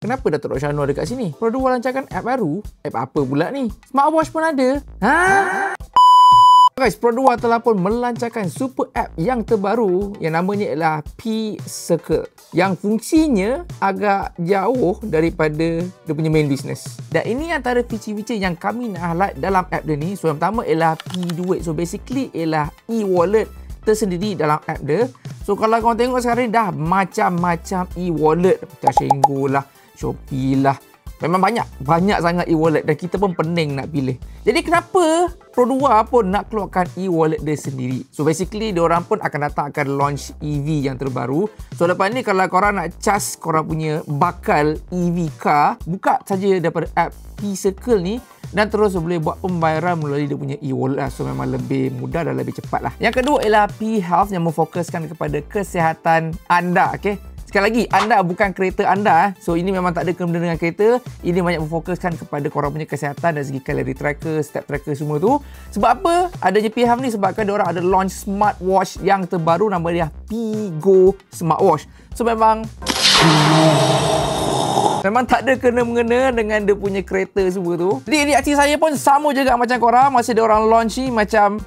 kenapa Datuk Rosyano ada kat sini? Pro2 lancarkan app baru? App apa pula ni? Smartwatch pun ada? Guys, Pro2 telah pun melancarkan super app yang terbaru yang namanya ialah P-Circle, yang fungsinya agak jauh daripada dia punya main business. Dan ini antara feature-feature yang kami nak highlight dalam app dia ni. So yang pertama ialah P-Duit. So basically ialah e-wallet tersendiri dalam app dia. So kalau korang tengok sekarang ni dah macam-macam e-wallet, Tashengo lah, Shopee lah. Memang banyak sangat e-wallet dan kita pun pening nak pilih. Jadi kenapa Pro2 pun nak keluarkan e-wallet dia sendiri? So basically diorang pun akan launch EV yang terbaru. So lepas ni kalau korang nak charge korang punya bakal EV car, buka saja daripada app P-Circle ni dan terus boleh buat pembayaran melalui dia punya e-wallet lah. So memang lebih mudah dan lebih cepat lah. Yang kedua ialah P-Health yang memfokuskan kepada kesihatan anda. Okay? Sekali lagi, anda bukan kereta anda. So ini memang tak ada kena dengan kereta. Ini banyak memfokuskan kepada korang punya kesihatan dari segi calorie tracker, step tracker semua tu. Sebab apa adanya P-Health ni? Sebabkan diorang ada launch smartwatch yang terbaru, nama dia P-Go Smartwatch. So memang tak ada kena-mengena dengan dia punya kereta semua tu. Jadi reaksi saya pun sama juga macam korang. Masa dia orang launch ni macam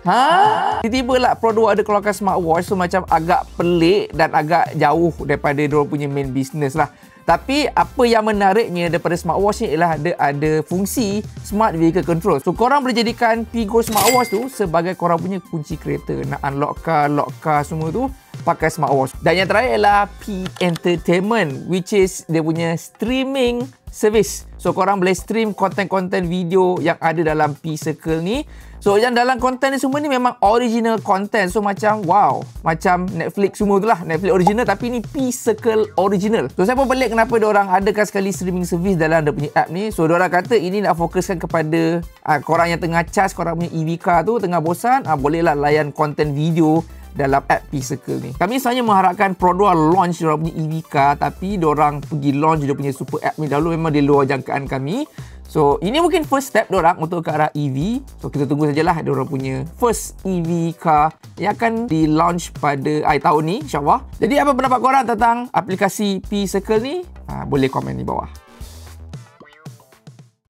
tiba-tiba lah Pro2 ada keluarkan smartwatch. So macam agak pelik dan agak jauh daripada dia orang punya main business lah. Tapi apa yang menariknya daripada smartwatch ni ialah ada fungsi smart vehicle control. So korang boleh jadikan P-Go Smartwatch tu sebagai korang punya kunci kereta. Nak unlock car, lock car semua tu pakai smartwatch. Dan yang terakhir ialah P-Entertainment, which is dia punya streaming service. So korang boleh stream konten-konten video yang ada dalam P-Circle ni. So yang dalam konten ni semua ni memang original content. So macam wow, macam Netflix semua tu lah, Netflix original, tapi ni P-Circle original. So saya pun pelik kenapa diorang adakan sekali streaming service dalam dia punya app ni. So diorang kata ini nak fokuskan kepada korang yang tengah charge korang punya EV car tu, tengah bosan, bolehlah layan konten video dalam app P-Circle ni. Kami sebenarnya mengharapkan Pro2 launch diorang punya EV car, tapi diorang pergi launch dia punya super app ni dahulu, memang di luar jangkaan kami. So ini mungkin first step diorang untuk ke arah EV. So kita tunggu sajalah diorang punya first EV car yang akan di launch pada akhir tahun ni, insyaAllah. Jadi apa pendapat korang tentang aplikasi P-Circle ni? Boleh komen di bawah.